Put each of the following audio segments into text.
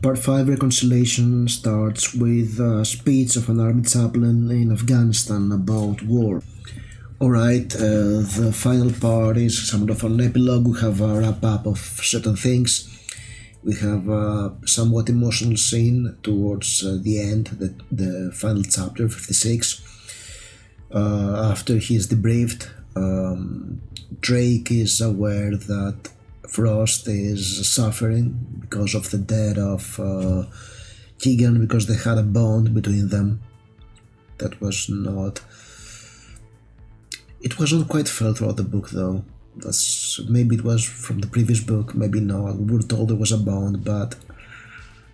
Part 5 Reconciliation starts with a speech of an army chaplain in Afghanistan about war. Alright, the final part is somewhat of an epilogue. We have a wrap up of certain things. We have a somewhat emotional scene towards the end, the final chapter 56. After he is debriefed, Drake is aware that Frost is suffering because of the death of Keegan, because they had a bond between them that was not. It wasn't quite felt throughout the book, though. Maybe it was from the previous book, maybe not. We were told there was a bond, but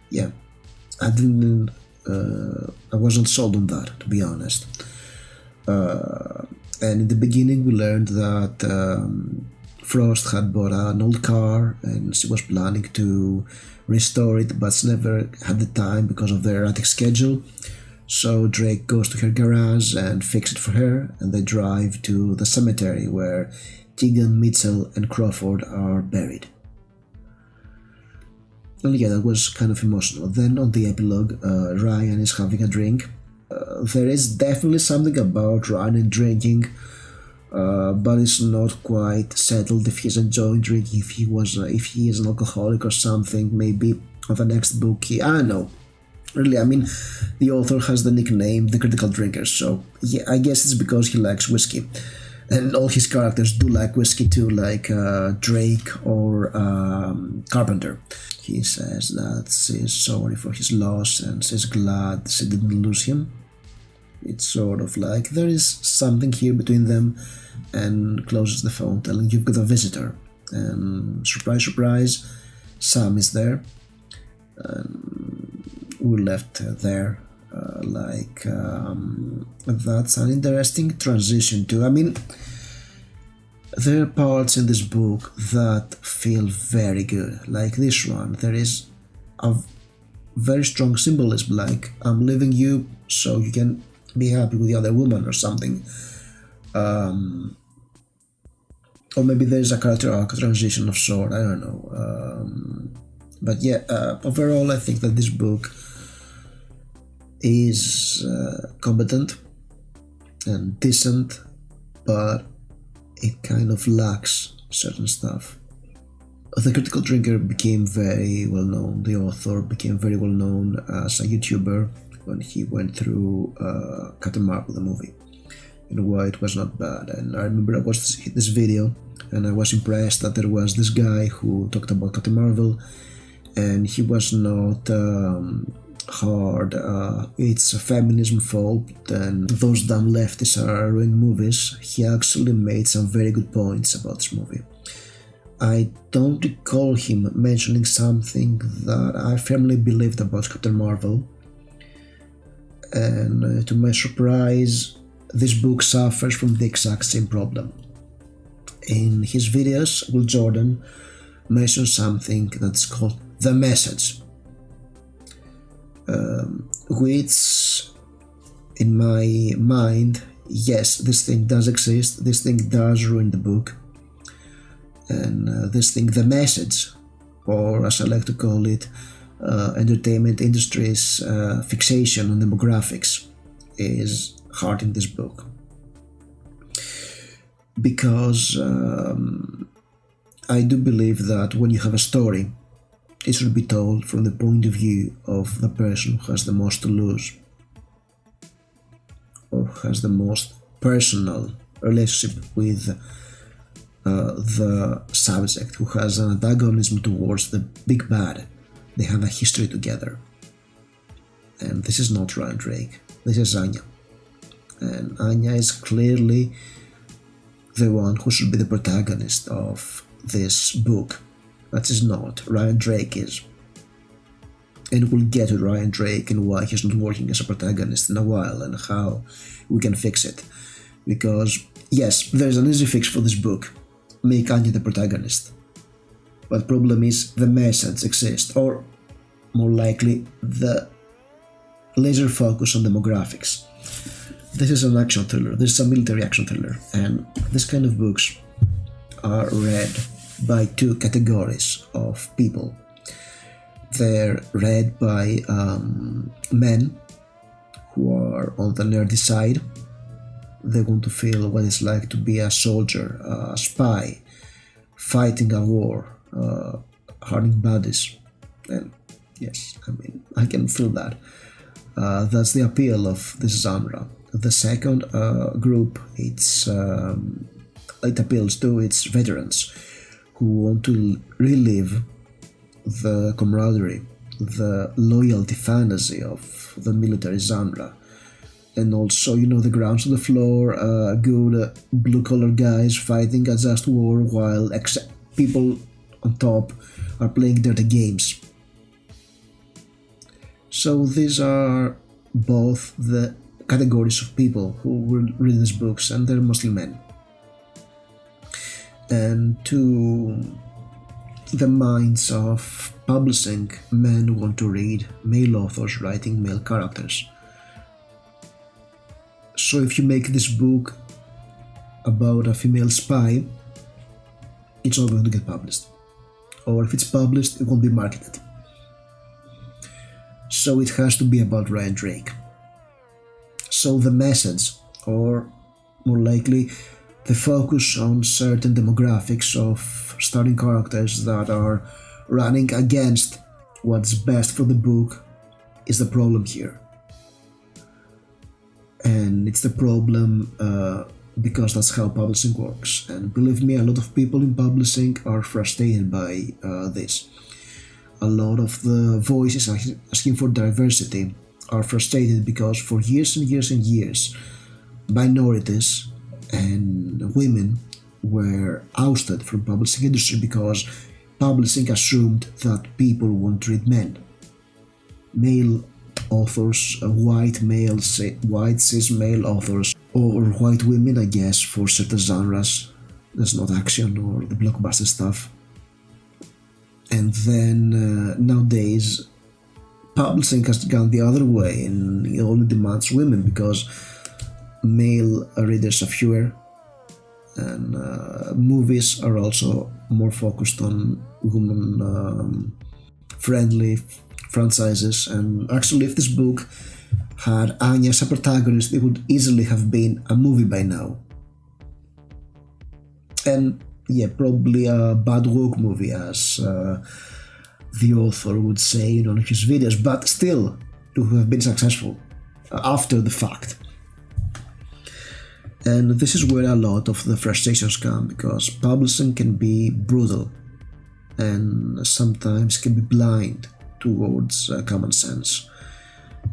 yeah, I didn't. I wasn't sold on that, to be honest. And in the beginning, we learned that Frost had bought an old car and she was planning to restore it, but she never had the time because of their erratic schedule. So Drake goes to her garage and fixes it for her, and they drive to the cemetery where Keegan, Mitchell, and Crawford are buried. And yeah, that was kind of emotional. Then on the epilogue, Ryan is having a drink. There is definitely something about Ryan and drinking, but it's not quite settled if he's enjoying drinking, if he is an alcoholic or something. Maybe on the next book, I don't know. Really, I mean, the author has the nickname The Critical Drinker, so yeah, I guess it's because he likes whiskey. And all his characters do like whiskey too, like Drake or Carpenter. He says that she's sorry for his loss and she's glad she didn't lose him. It's sort of like there is something here between them, and closes the phone telling you've got a visitor. And surprise, surprise, Sam is there. We left there. That's an interesting transition too. I mean, there are parts in this book that feel very good, like this one. There is a very strong symbolism, like I'm leaving you so you can be happy with the other woman or something. Or maybe there is a character arc transition of sort, I don't know. But yeah, overall I think that this book is competent and decent, but it kind of lacks certain stuff. The Critical Drinker became very well known, the author became very well known as a YouTuber when he went through Captain Marvel, the movie, and why it was not bad. And I remember I watched this video and I was impressed that there was this guy who talked about Captain Marvel, and he was not hard, it's a feminism fault and those damn leftists are ruining movies. He actually made some very good points about this movie. I don't recall him mentioning something that I firmly believed about Captain Marvel, and to my surprise, this book suffers from the exact same problem. In his videos, Will Jordan mentions something that's called the message, which in my mind, yes, this thing does exist, this thing does ruin the book, and this thing, the message, or as I like to call it, entertainment industry's fixation on demographics, is hurting this book. Because I do believe that when you have a story, it should be told from the point of view of the person who has the most to lose, or has the most personal relationship with the subject, who has an antagonism towards the big bad. They have a history together. And this is not Ryan Drake, this is Anya. And Anya is clearly the one who should be the protagonist of this book. That is not. Ryan Drake is. And we'll get to Ryan Drake and why he's not working as a protagonist in a while and how we can fix it. Because, yes, there's an easy fix for this book. Make Anya the protagonist. But the problem is the message exists, or more likely the laser focus on demographics. This is an action thriller, this is a military action thriller, and this kind of books are read by two categories of people. They're read by men who are on the nerdy side. They want to feel what it's like to be a soldier, a spy, fighting a war, hurting bodies. And yes, I mean, I can feel that. That's the appeal of this genre. The second group, it appeals to its veterans who want to relive the camaraderie, the loyalty fantasy of the military genre. And also, the grounds on the floor, good blue-collar guys fighting a just war while people on top are playing dirty games. So these are both the categories of people who will read these books, and they're mostly men. And to the minds of publishing, men want to read male authors writing male characters. So if you make this book about a female spy, it's not going to get published. Or if it's published, it won't be marketed. So it has to be about Ryan Drake. So the message, or more likely the focus on certain demographics of starting characters that are running against what's best for the book, is the problem here. And it's the problem because that's how publishing works. And believe me, a lot of people in publishing are frustrated by this. A lot of the voices asking for diversity are frustrated because for years and years and years, minorities and women were ousted from publishing industry because publishing assumed that people won't read men. Male authors, white cis male authors, or white women, I guess, for certain genres. That's not action or the blockbuster stuff. And then nowadays, publishing has gone the other way and it only demands women because male readers are fewer, and movies are also more focused on women friendly franchises. And actually, if this book had Anya as a protagonist, it would easily have been a movie by now. And yeah, probably a bad woke movie, as the author would say in his videos, but still to have been successful after the fact. And this is where a lot of the frustrations come, because publishing can be brutal and sometimes can be blind towards common sense.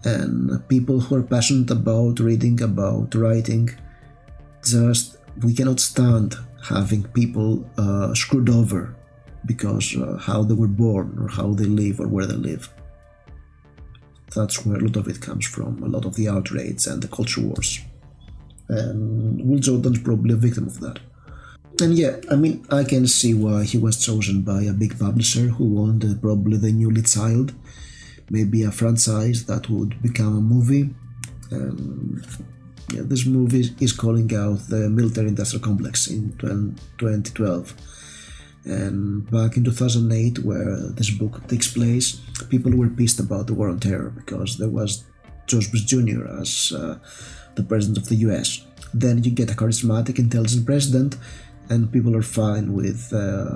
And people who are passionate about reading, about writing, we cannot stand having people screwed over because how they were born or how they live or where they live. That's where a lot of it comes from, a lot of the outrage and the culture wars. And Will Jordan's probably a victim of that. And yeah, I mean, I can see why he was chosen by a big publisher who wanted probably the newly child, maybe a franchise that would become a movie. Yeah, this movie is calling out the military-industrial complex in 2012. And back in 2008, where this book takes place, people were pissed about the war on terror because there was George Bush Jr. as the president of the US. Then you get a charismatic, intelligent president, and people are fine with the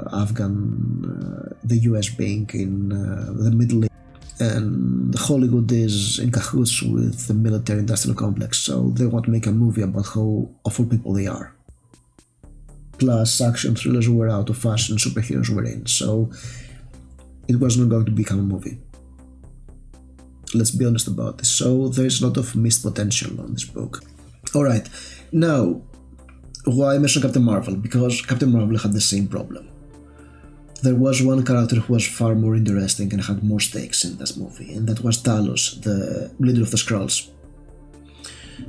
US being in the Middle East. And Hollywood is in cahoots with the military-industrial complex, so they want to make a movie about how awful people they are. Plus, action thrillers were out of fashion, superheroes were in, so it was not going to become a movie. Let's be honest about this. So there's a lot of missed potential on this book. Alright, now, why I mentioned Captain Marvel? Because Captain Marvel had the same problem. There was one character who was far more interesting and had more stakes in this movie, and that was Talos, the leader of the Skrulls.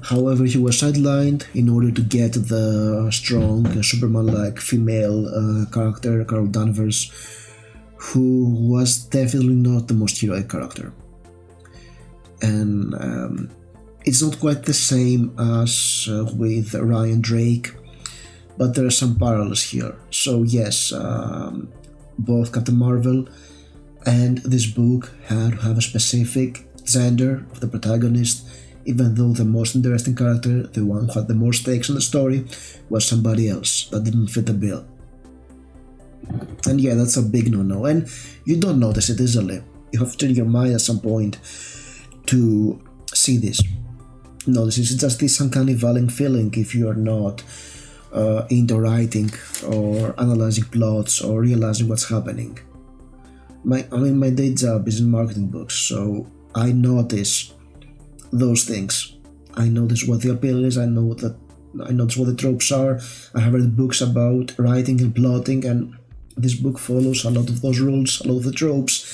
However, he was sidelined in order to get the strong, Superman-like female character, Carol Danvers, who was definitely not the most heroic character. And it's not quite the same as with Ryan Drake, but there are some parallels here. So yes, both Captain Marvel And this book had to have a specific gender of the protagonist, even though the most interesting character, the one who had the more stakes in the story, was somebody else that didn't fit the bill. And yeah, that's a big no-no, and you don't notice it easily. You have to turn your mind at some point to see this. Notice it's just this uncanny valley feeling if you are not into writing or analyzing plots or realizing what's happening. My day job is in marketing books, so I notice those things. I notice what the appeal is, I notice what the tropes are. I have read books about writing and plotting, and this book follows a lot of those rules, a lot of the tropes.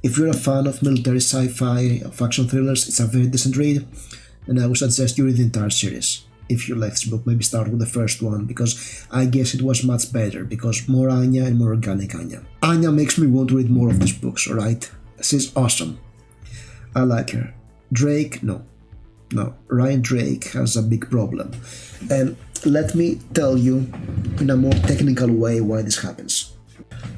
If you're a fan of military sci-fi, of action thrillers, it's a very decent read, and I would suggest you read the entire series. If you like this book, maybe start with the first one, because I guess it was much better, because more Anya and more organic Anya. Anya makes me want to read more of these books, alright? She's awesome. I like her. Drake, no. Ryan Drake has a big problem. And let me tell you in a more technical way why this happens.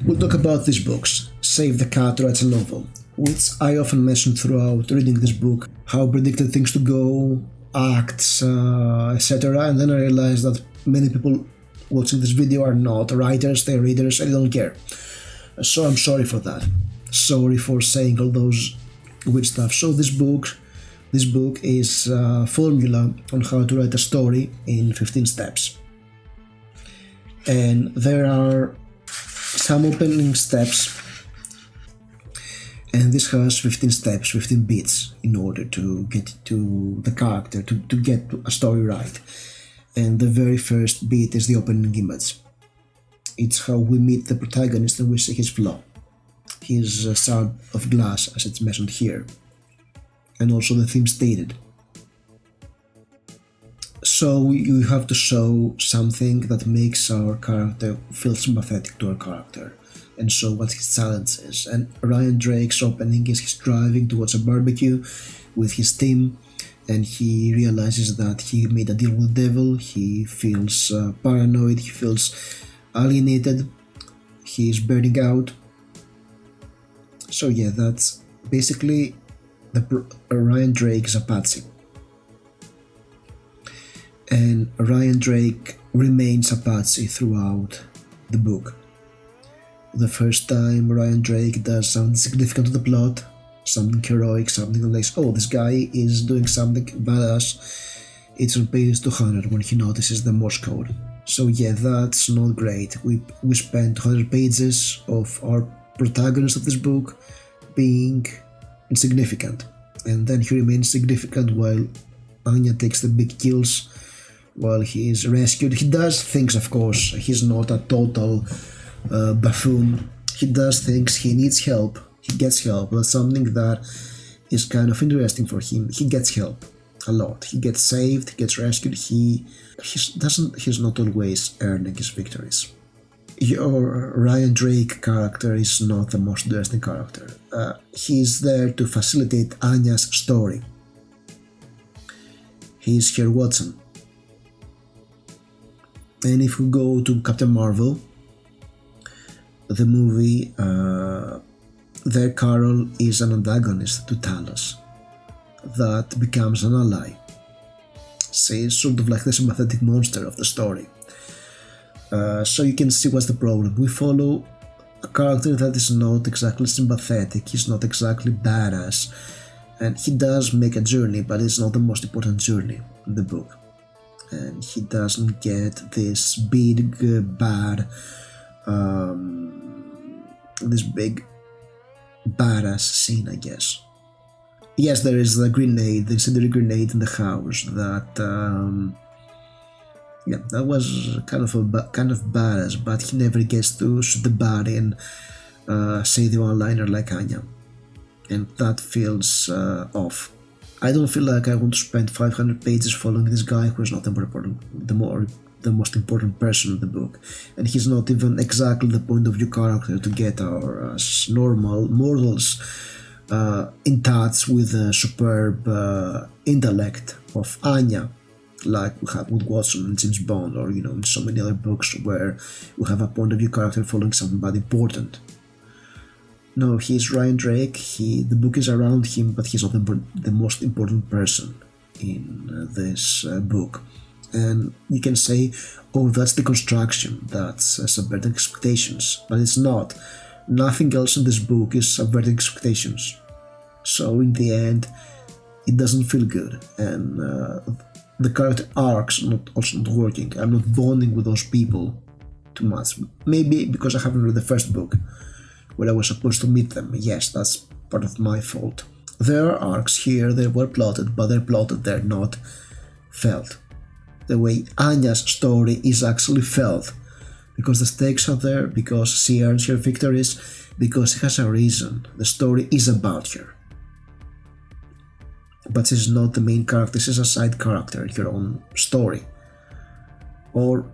We'll talk about these books. Save the Cat writes a novel, which I often mention throughout reading this book, how predicted things to go, acts, etc. And then I realized that many people watching this video are not writers, they're readers, and they don't care. So I'm sorry for that. Sorry for saying all those weird stuff. So this book is a formula on how to write a story in 15 steps. And there are some opening steps, and this has 15 steps, 15 beats in order to get to the character, to get a story right. And the very first beat is the opening image. It's how we meet the protagonist and we see his flaw, his shard of glass, as it's mentioned here, and also the theme stated. So you have to show something that makes our character feel sympathetic to our character, and show what his challenge is. And Ryan Drake's opening is he's driving towards a barbecue with his team, and he realizes that he made a deal with the devil. He feels paranoid, he feels alienated, he's burning out. So yeah, that's basically Ryan Drake is a patsy. And Ryan Drake remains a patsy throughout the book. The first time Ryan Drake does something significant to the plot, something heroic, something like, oh, this guy is doing something badass, it's on page 200 when he notices the Morse code. So yeah, that's not great. We spent 200 pages of our protagonist of this book being insignificant, and then he remains significant while Anya takes the big kills, while he is rescued. He does things, of course, he's not a total buffoon. He does things, he needs help, he gets help. That's something that is kind of interesting for him. He gets help a lot, he gets saved, he gets rescued, he's not always earning his victories. Your Ryan Drake character is not the most interesting character. He's there to facilitate Anya's story. He's her Watson. And if we go to Captain Marvel, the movie, there Carol is an antagonist to Talos that becomes an ally. She's sort of like the sympathetic monster of the story. So you can see what's the problem. We follow a character that is not exactly sympathetic, he's not exactly badass, and he does make a journey, but it's not the most important journey in the book. And he doesn't get this big bad, this big badass scene, I guess. Yes, there is the grenade, the incendiary grenade in the house that, yeah, that was kind of badass, but he never gets to shoot the body and say the one-liner like Anya, and that feels off. I don't feel like I want to spend 500 pages following this guy who is not the most important person in the book, and he's not even exactly the point of view character to get our normal mortals in touch with the superb intellect of Anya, like we have with Watson and James Bond, or in so many other books where we have a point of view character following somebody important. No, he's Ryan Drake. The book is around him, but he's not the most important person in this book. And you can say, oh, that's the construction, that's subverting expectations, but it's not. Nothing else in this book is subverting expectations. So in the end, it doesn't feel good, and the character arcs are also not working. I'm not bonding with those people too much. Maybe because I haven't read the first book, where I was supposed to meet them. Yes, that's part of my fault. There are arcs here, they were plotted, but they're plotted, they're not felt. The way Anya's story is actually felt, because the stakes are there, because she earns her victories, because she has a reason. The story is about her. But she's not the main character, she's a side character in her own story. Or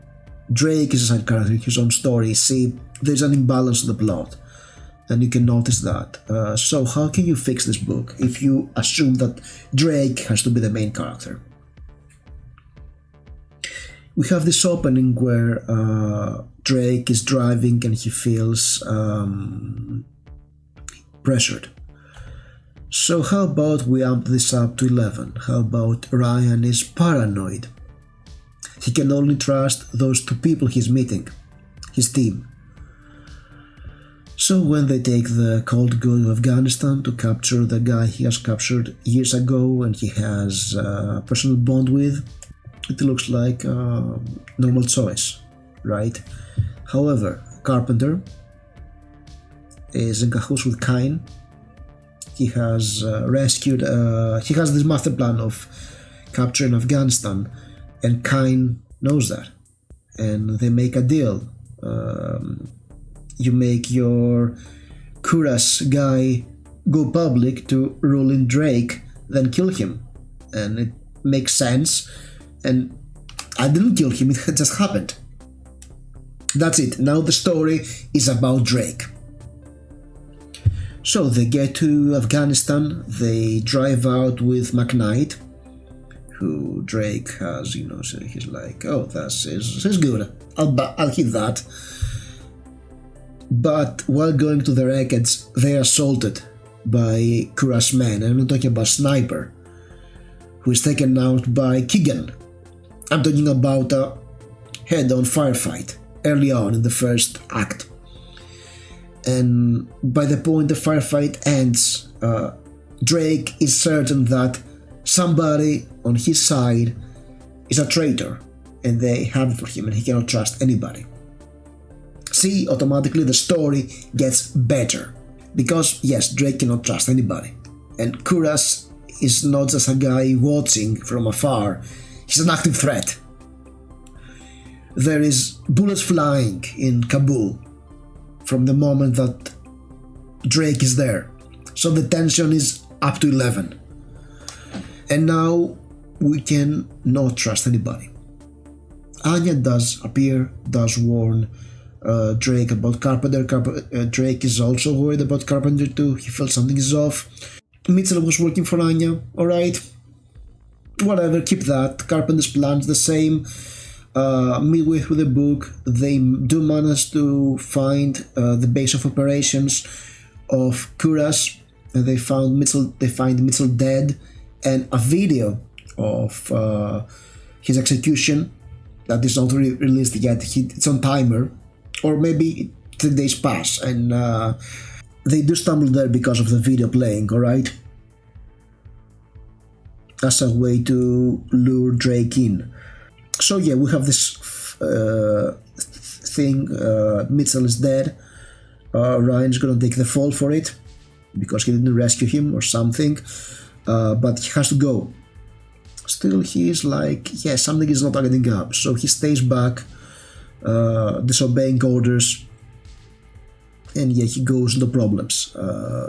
Drake is a side character in his own story. See, there's an imbalance in the plot, and you can notice that. So how can you fix this book if you assume that Drake has to be the main character? We have this opening where Drake is driving and he feels pressured. So how about we amp this up to 11? How about Ryan is paranoid? He can only trust those two people he's meeting, his team. So when they take the cold go to Afghanistan to capture the guy he has captured years ago and he has a personal bond with, it looks like a normal choice, right? However, Carpenter is in cahoots with Kine. He has he has this master plan of capturing Afghanistan, and Kine knows that. And they make a deal. You make your Kuras guy go public to rule in Drake, then kill him. And it makes sense. And I didn't kill him, it just happened. That's it. Now the story is about Drake. So they get to Afghanistan, they drive out with McKnight, who Drake has, so he's like, oh, this is good, I'll hit that. But while going to the wreckage, they are assaulted by Kuras men, and I'm not talking about Sniper, who is taken out by Keegan. I'm talking about a head-on firefight early on in the first act. And by the point the firefight ends, Drake is certain that somebody on his side is a traitor, and they have it for him and he cannot trust anybody. See, automatically the story gets better. Because, yes, Drake cannot trust anybody. And Kuras is not just a guy watching from afar, he's an active threat. There is bullets flying in Kabul from the moment that Drake is there. So the tension is up to 11. And now we can not trust anybody. Anya does warn Drake about Carpenter. Drake is also worried about Carpenter too. He feels something is off. Mitchell was working for Anya, alright. Whatever, keep that. Carpenter's plan is the same. Midway through the book, they do manage to find the base of operations of Kuras. And they find Mitchell dead, and a video of his execution that is not released yet. It's on timer, or maybe 3 days pass, and they do stumble there because of the video playing, alright? As a way to lure Drake in. So yeah, we have this thing, Mitchell is dead, Ryan's gonna take the fall for it, because he didn't rescue him or something, but he has to go. Still, he is like, yeah, something is not adding up, so he stays back, disobeying orders, and yeah, he goes into problems,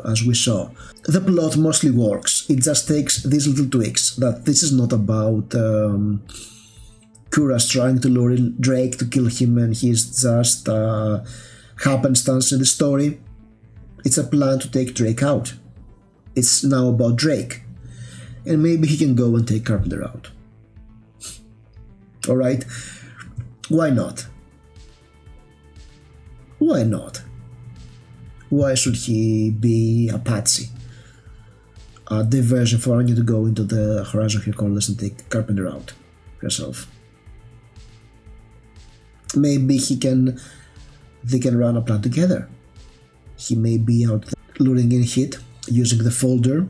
as we saw. The plot mostly works, it just takes these little tweaks, that this is not about Kuras trying to lure in Drake to kill him and he's just happenstance in the story. It's a plan to take Drake out. It's now about Drake. And maybe he can go and take Carpenter out. Alright? Why not? Why not? Why should he be a patsy? A diversion for Anya to go into the horizon here corners and take Carpenter out herself. Maybe they can run a plan together. He may be out there luring in hit, using the folder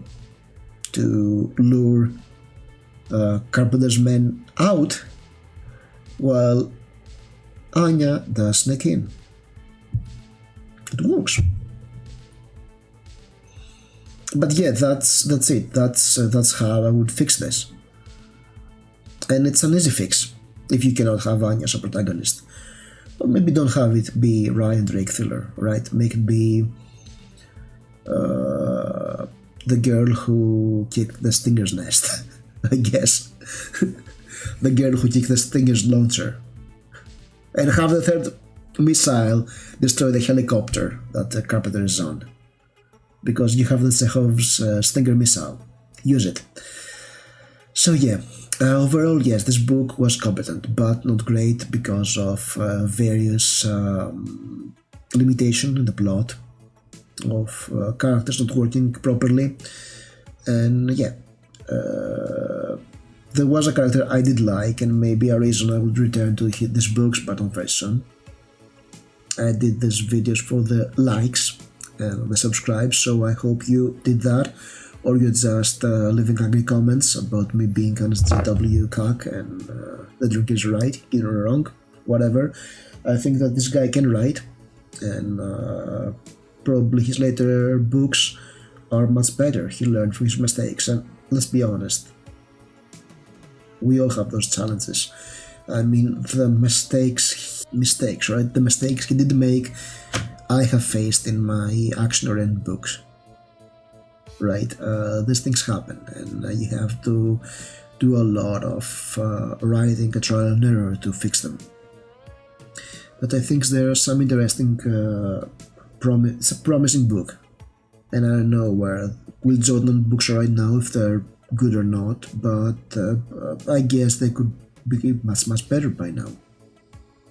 to lure Carpenter's men out, while Anya does sneak in. It works. But yeah, that's it. That's how I would fix this. And it's an easy fix if you cannot have Anya as a protagonist. Or maybe don't have it be Ryan Drake thriller, right? Make it be the girl who kicked the Stinger's nest, I guess. The girl who kicked the Stinger's launcher. And have the third missile destroy the helicopter that the Carpenter is on. Because you have the Chekhov's Stinger missile. Use it. So yeah, overall, yes, this book was competent, but not great because of various limitations in the plot, of characters not working properly, and yeah, there was a character I did like, and maybe a reason I would return to these books, but not very soon. I did these videos for the likes and the subscribes, so I hope you did that, or you're just leaving ugly comments about me being an SJW cock and the drink is right, either or wrong, whatever. I think that this guy can write, and probably his later books are much better. He learned from his mistakes, and let's be honest, we all have those challenges. I mean, the mistakes, right? The mistakes he did make, I have faced in my action-oriented books, right? These things happen, and you have to do a lot of writing, a trial and error to fix them. But I think there are some interesting, it's a promising book, and I don't know where Will Jordan books are right now, if they're good or not, but I guess they could be much better by now.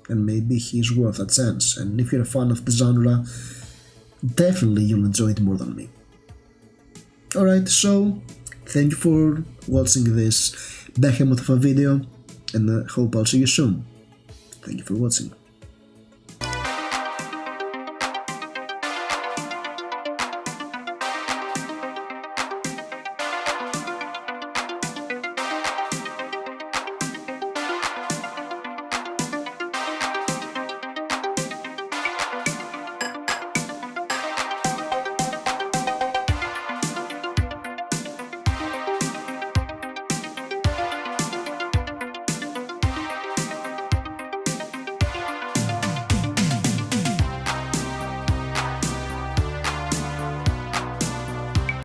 And maybe he's worth a chance, and if you're a fan of the genre, definitely you'll enjoy it more than me. Alright, so thank you for watching this behemoth of a video, and I hope I'll see you soon. Thank you for watching.